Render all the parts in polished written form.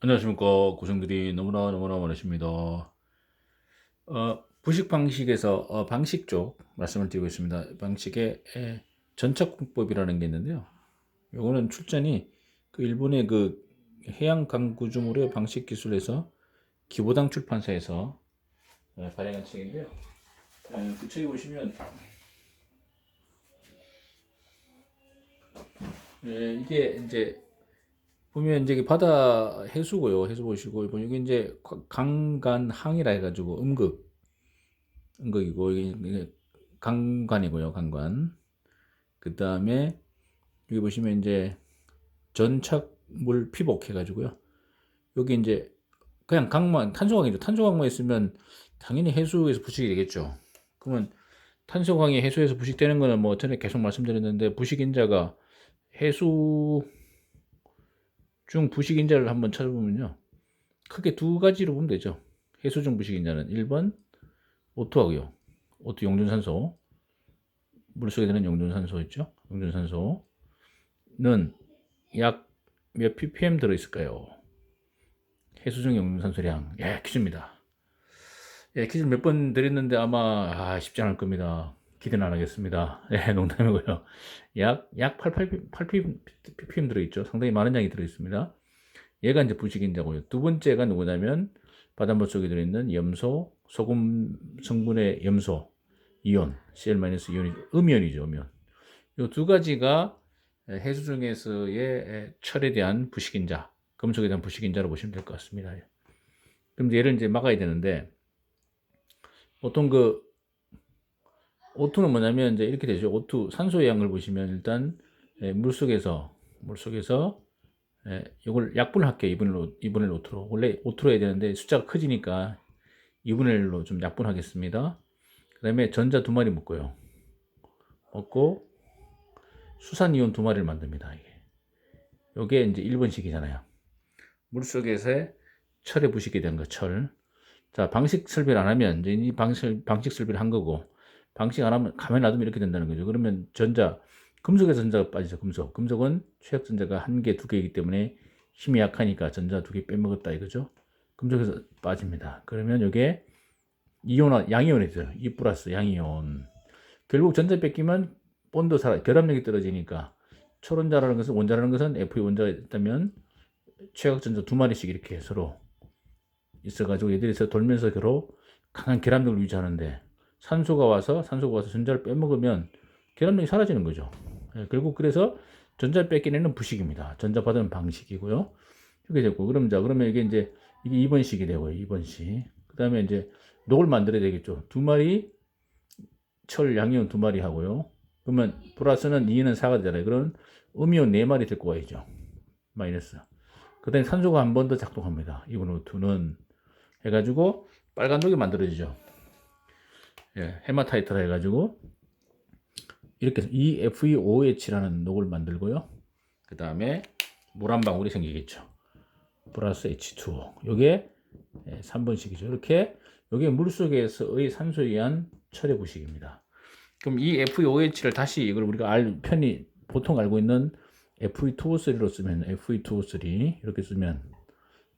안녕하십니까. 고생들이 너무나 많으십니다. 부식 방식에서 방식 쪽 말씀을 드리고 있습니다. 방식의 전착공법이라는 게 있는데요. 요거는 출전이 그 일본의 그 해양 강구조물의 방식 기술에서 기보당 출판사에서 발행한 책인데요. 그 책에 보시면 이게 이제 보면 이제 바다 해수고요. 해수 보시고 여기 이제 강간항이라 해가지고 음극이고 이게 강관이고요. 강관. 그 다음에 여기 보시면 이제 전착물 피복 해가지고요. 여기 이제 그냥 강만 탄소강이죠. 탄소강만 있으면 당연히 해수에서 부식이 되겠죠. 그러면 탄소강이 해수에서 부식되는 거는 뭐 전에 계속 말씀드렸는데 부식인자가 해수 중 부식인자를 한번 찾아보면요. 크게 두 가지로 보면 되죠. 해수 중 부식인자는 1번 O2하고요. O2 용준산소. 물속에 드는 용준산소 있죠? 용준산소는 약 몇 ppm 들어있을까요? 해수중 용준산소량. 예, 퀴즈입니다. 예, 퀴즈 몇 번 드렸는데 아마 쉽지 않을 겁니다. 기대는 안 하겠습니다. 예, 농담이고요. 약 8ppm 들어있죠. 상당히 많은 양이 들어있습니다. 얘가 이제 부식인자고요. 두 번째가 누구냐면 바닷물 속에 들어있는 염소, 소금 성분의 염소, 이온, Cl-이온이 음이온이죠, 음이온. 이 두 가지가 해수 중에서의 철에 대한 부식인자, 금속에 대한 부식인자로 보시면 될 것 같습니다. 그럼 얘를 이제 막아야 되는데, 보통 그 O2는 뭐냐면 이제 이렇게 되죠. O2 산소의 양을 보시면 일단 물속에서 이걸 약분을 할게요. 2분의 1 O2로. 원래 O2로 해야 되는데 숫자가 커지니까 2분의 1로 좀 약분하겠습니다. 그 다음에 전자 두 마리 묶어요. 먹고 수산이온 두 마리를 만듭니다. 이게 이제 1번식이잖아요. 물속에서의 철에 부식이 된 거, 철. 자, 방식 설비를 안 하면, 이제 이 방식 설비를 한 거고, 방식 안 하면, 가만히 놔두면 이렇게 된다는 거죠. 그러면 금속에서 전자가 빠지죠, 금속. 금속은 최악 전자가 한 개, 두 개이기 때문에 힘이 약하니까 전자 두 개 빼먹었다 이거죠. 금속에서 빠집니다. 그러면 이게 양이온이 돼요. 2 플러스 양이온. 결국 전자 뺏기면 본드 결합력이 떨어지니까 철원자라는 것은 원자라는 것은 Fe 원자가 있다면 최각전자 두 마리씩 이렇게 서로 있어가지고 얘들이 돌면서 서로 강한 결합력을 유지하는데 산소가 와서 전자를 빼먹으면 결합력이 사라지는 거죠. 결국 그래서 전자를 뺏기는 부식입니다. 전자 받은 방식이고요. 이렇게 됐고 그러면 이게 2번식이 되고요. 2번식. 그 다음에 이제 녹을 만들어야 되겠죠. 두 마리 철 양이온 두 마리 하고요. 그러면 플러스는 2는 4가 되잖아요. 그럼 음이온 4마리 데리고 와야죠. 마이너스. 그 다음에 산소가 한 번 더 작동합니다. 2분의 2는 해가지고 빨간 녹이 만들어지죠. 예, 헤마타이트라 해가지고 이렇게 EFeOH라는 녹을 만들고요. 그 다음에 물 한 방울이 생기겠죠. 플러스 H2O. 요게 3번식이죠. 이렇게 요게 물속에서의 산소에 의한 철의 부식입니다. 그럼 이 FeOH를 다시 이걸 우리가 편히 보통 알고 있는 Fe2O3로 쓰면 Fe2O3 이렇게 쓰면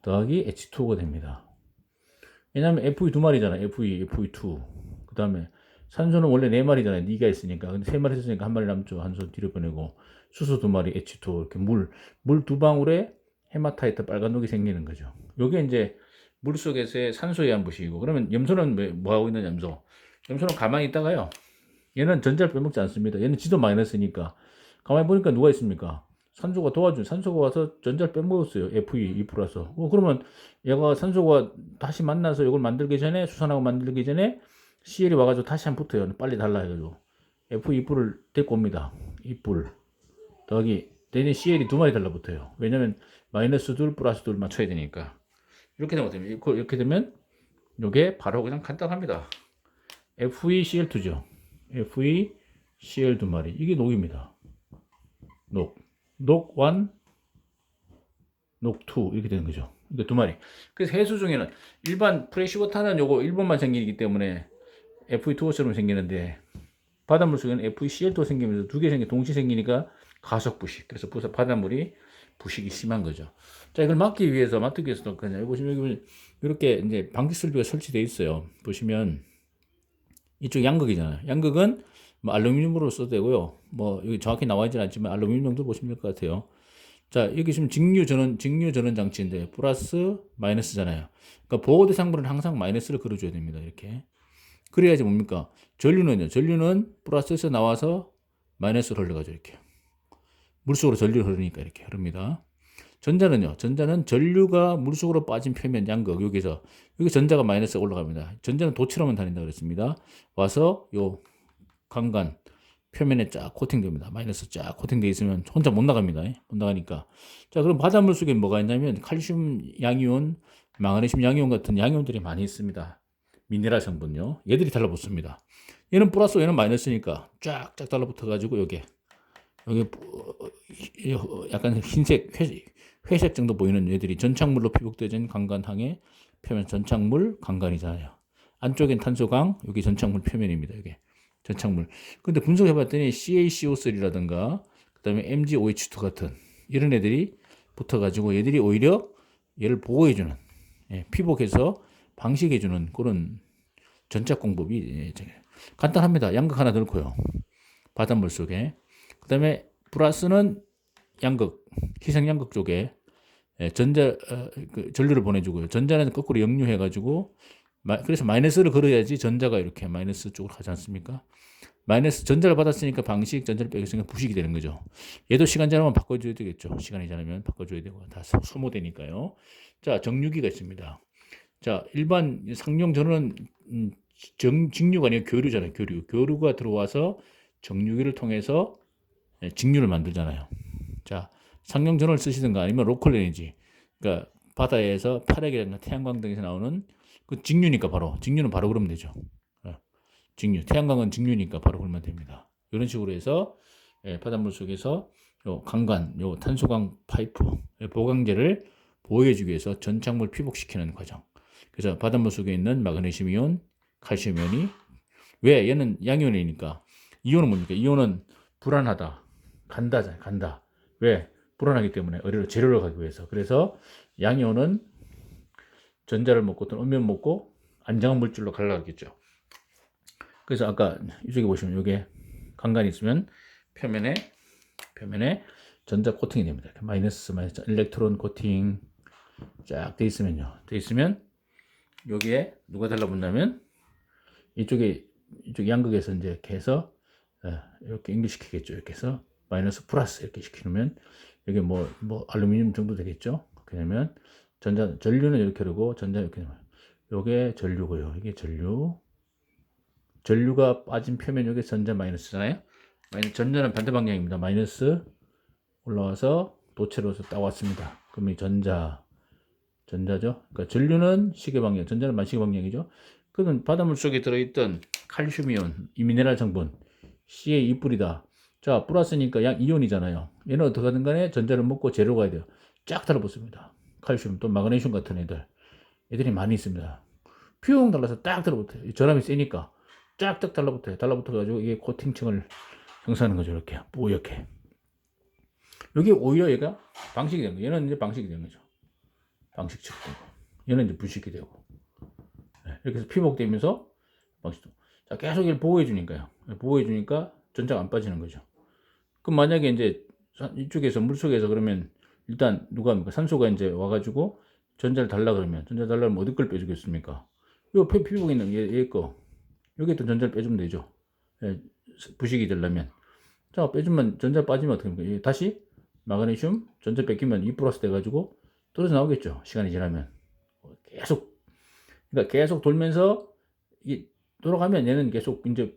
더하기 H2O가 됩니다. 왜냐하면 FE 두 마리잖아. FE2. 그 다음에 산소는 원래 네 마리잖아요. 니가 있으니까. 근데 세 마리 있으니까 한 마리 남죠. 한소 뒤로 보내고 수소 두 마리 H2O 이렇게 물 두 방울에 헤마타이트 빨간 녹이 생기는 거죠. 요게 이제 물 속에서의 산소에 의한 부식이고 그러면 염소는 뭐 하고 있는 염소? 염소는 가만히 있다가요. 얘는 전자를 빼먹지 않습니다. 얘는 지도 마이너스니까. 가만히 보니까 누가 있습니까? 산소가 와서 전자를 빼먹었어요. Fe, 2 플러스. 그러면 얘가 산소가 다시 만나서 이걸 만들기 전에, 수산하고 만들기 전에 CL이 와가지고 다시 한 번 붙어요. 빨리 달라 해가지고. Fe2를 데리고 옵니다. 2불. 더하기, 대신 CL이 두 마리 달라붙어요. 왜냐면 마이너스 둘, 플러스 둘 맞춰야 되니까. 이렇게 되면 어떻게 이렇게 되면 이게 바로 그냥 간단합니다. FeCl2죠. FeCl 두 마리. 이게 녹입니다. 녹 1, 녹 2 이렇게 되는 거죠. 이게 두 마리. 그래서 해수 중에는 일반 프레시워터는 요거 1번만 생기기 때문에 FE2O처럼 생기는데 바닷물 속에는 FeCl2 생기면서 두 개 동시 생기니까 가속부식. 그래서 바닷물이 부식이 심한 거죠. 자, 이걸 막기 위해서도 그냥 여기 보시면 여기 이렇게 이제 방지 설비가 설치되어 있어요. 보시면 이쪽 양극이잖아요. 양극은 뭐 알루미늄으로 써도 되고요. 뭐 여기 정확히 나와 있지는 않지만 알루미늄 정도 보시면 될 것 같아요. 자, 여기 지금 직류 전원 장치인데 플러스 마이너스잖아요. 그러니까 보호 대상부는 항상 마이너스를 걸어줘야 됩니다. 이렇게. 그래야지 뭡니까? 전류는 플러스에서 나와서 마이너스로 흘러가죠. 이렇게. 물속으로 전류를 흐르니까 이렇게 흐릅니다. 전자는 전류가 물속으로 빠진 표면 양극 여기서 여기 전자가 마이너스 올라갑니다. 전자는 도처럼만 다닌다 그랬습니다. 와서 요 강간 표면에 쫙 코팅됩니다. 마이너스 쫙 코팅되어 있으면 혼자 못 나갑니다. 못 나가니까. 자, 그럼 바닷물 속에 뭐가 있냐면 칼슘 양이온, 망가니슘 양이온 같은 양이온들이 많이 있습니다. 미네랄 성분요. 얘들이 달라붙습니다. 얘는 플러스, 얘는 마이너스니까 쫙쫙 달라붙어가지고 여기 약간 흰색, 회색 정도 보이는 얘들이 전착물로 피복되어진 강간항의 표면 전착물 강간이잖아요. 안쪽엔 탄소강, 여기 전착물 표면입니다. 이게 전착물. 근데 분석해봤더니 CaCO3라든가 그다음에 MgOH2 같은 이런 애들이 붙어가지고 얘들이 오히려 얘를 보호해주는, 피복해서 방식해주는 그런 전착 공법이 간단합니다. 양극 하나 넣고요. 바닷물 속에. 그다음에 플러스는 양극, 희생 양극 쪽에 전류를 보내주고요. 전자는 거꾸로 역류해가지고 그래서 마이너스를 걸어야지 전자가 이렇게 마이너스 쪽으로 가지 않습니까? 마이너스 전자를 받았으니까 방식, 전자를 빼겠으니까 부식이 되는 거죠. 얘도 시간 지나면 바꿔줘야 되겠죠. 시간이 지나면 바꿔줘야 되고 다 소모되니까요. 자, 정류기가 있습니다. 자, 일반 상용 전원은 직류가 아니고 교류잖아요. 교류가 들어와서 정류기를 통해서 직류를 만들잖아요. 자, 상용 전원을 쓰시든가 아니면 로컬 에너지, 그러니까 바다에서 파력이라든가 태양광 등에서 나오는 그 직류니까 직류는 바로 그러면 되죠. 직류, 태양광은 직류니까 바로 그러면 됩니다. 이런 식으로 해서 바닷물 속에서 요 강간, 요 탄소강 파이프, 보강제를 보호해주기 위해서 전착물 피복시키는 과정. 그래서 바닷물 속에 있는 마그네슘 이온, 칼슘 이온이 왜 얘는 양이온이니까 이온은 뭡니까? 이온은 불안하다, 간다. 왜? 불안하기 때문에 어디로 재료를 가기 위해서. 그래서 양이온은 전자를 먹고 또는 음면 먹고 안정한 물질로 갈라가겠죠. 그래서 아까 이쪽에 보시면 이게 강간이 있으면 표면에 전자 코팅이 됩니다. 마이너스 일렉트론 코팅 쫙 돼 있으면 여기에 누가 달라붙냐면 이쪽 양극에서 이제 이렇게 해서 이렇게 연결시키겠죠. 이렇게 해서 마이너스 플러스 이렇게 시키면 여기 뭐 알루미늄 정도 되겠죠. 그러면 전류는 이렇게 흐르고 전자 이렇게 되면 요게 전류고요. 이게 전류가 빠진 표면 요게 전자 마이너스잖아요. 전자는 반대 방향입니다. 마이너스 올라와서 도체로서 딱 왔습니다. 그럼 이 전자죠. 그러니까 전류는 시계 방향, 전자는 반시계 방향이죠. 그건 바닷물 속에 들어있던 칼슘이온, 이 미네랄 성분 CA2뿌리다. 자, 플러스니까 양 이온이잖아요. 얘는 어떻게 하든 간에 전자를 먹고 재료 가야 돼요. 쫙 달라붙습니다. 칼슘 또 마그네슘 같은 애들이 많이 있습니다. 퓨 달라서 딱 달라붙어요. 전압이 세니까 쫙쫙 달라붙어요. 달라붙어가지고 이게 코팅층을 형성하는 거죠. 이렇게 뽀얗게. 여기 오히려 얘가 방식이 되는 거예요. 얘는 이제 방식이 되는 거죠. 방식처럼 되고 얘는 이제 부식이 되고 이렇게 해서 피복되면서 방식도. 자, 계속 이걸 보호해 주니까요. 보호해 주니까 전자가 안 빠지는 거죠. 그럼 만약에 이제 이쪽에서 물속에서 그러면 일단 누가 합니까? 산소가 이제 와가지고 전자를 달라 그러면 어디 걸 빼주겠습니까? 요 피복에 있는 얘 거. 여기에 또 전자를 빼주면 되죠. 부식이 되려면. 자, 빼주면 전자 빠지면 어떻게 합니까? 다시 마그네슘 전자 뺏기면 2 플러스 돼가지고 떨어져 나오겠죠. 시간이 지나면. 그러니까 계속 돌면서 돌아가면 얘는 계속 이제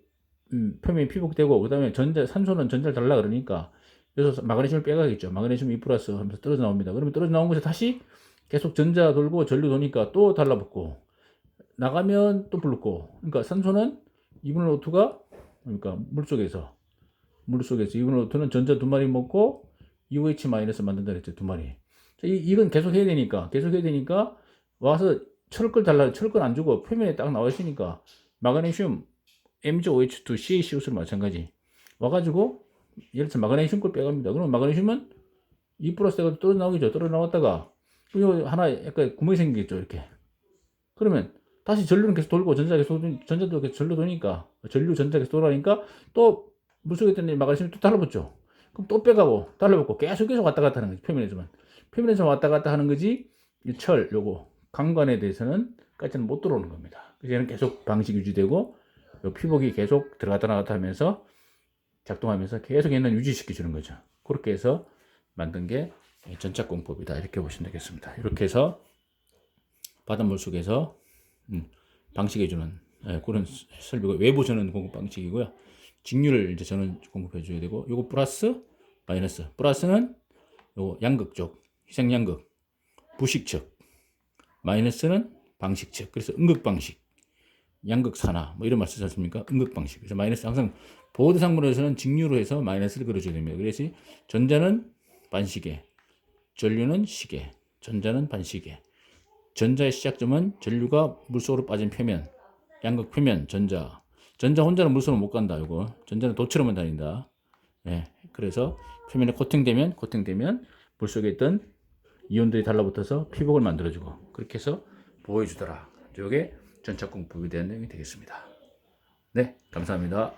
표면이 피복되고 그다음에 산소는 전자를 달라 그러니까 그래서 마그네슘을 빼가겠죠. 마그네슘 2 플러스 하면서 떨어져 나옵니다. 그러면 떨어져 나온 곳에 다시 계속 전자 돌고 전류 도니까 또 달라붙고 나가면 또 불고. 그러니까 산소는 2분의 5가 그러니까 물속에서 2분의 5는 전자 2마리 먹고 UH 마이너스 만든다 그랬죠. 2마리. 이건 계속 해야 되니까 와서 철걸 안 주고 표면에 딱 나와 있으니까 마그네슘 MgOH2 CaCO3 마찬가지 와가지고 예를 들어서 마그네슘 걸 빼갑니다. 그러면 마그네슘은 E 플러스 해가지고 떨어져 나오겠죠. 떨어져 나왔다가 요 하나 약간 구멍이 생기겠죠. 이렇게. 그러면 다시 전류는 계속 돌고 전자도 계속 전류 도니까 전류 전자 계속 돌아가니까 또 물속에 있던 마그네슘이 또 달라붙죠. 그럼 또 빼가고 달라붙고 계속 왔다 갔다 하는 거지. 표면에서만 왔다 갔다 하는 거지. 이 철 요거 강관에 대해서는 까지는 못 들어오는 겁니다. 그래서 얘는 계속 방식 유지되고 요 피복이 계속 들어갔다 나갔다 하면서 작동하면서 계속 얘는 유지시켜 주는 거죠. 그렇게 해서 만든 게 전착공법이다. 이렇게 보시면 되겠습니다. 이렇게 해서 바닷물 속에서 방식해 주는 그런 설비고, 외부 전원 공급 방식이고요. 직류를 이제 전원 공급해 줘야 되고, 요거 플러스 마이너스. 플러스는 요거 양극 쪽 희생 양극 부식 측, 마이너스는 방식 측. 그래서 음극 방식, 양극 산화 뭐 이런 말 쓰지 않습니까? 음극 방식. 그래서 마이너스 항상 보드 상문에서는 직류로 해서 마이너스를 그려줘야 됩니다. 그래서 전자는 반시계, 전류는 시계, 전자는 반시계. 전자의 시작점은 전류가 물속으로 빠진 표면, 양극 표면, 전자. 전자 혼자는 물속으로 못 간다. 이거 전자는 도처로만 다닌다. 예, 그래서 표면에 코팅되면 물속에 있던 이온들이 달라붙어서 피복을 만들어주고, 그렇게 해서 보호해주더라. 이게 전착공법에 대한 내용이 되겠습니다. 네, 감사합니다.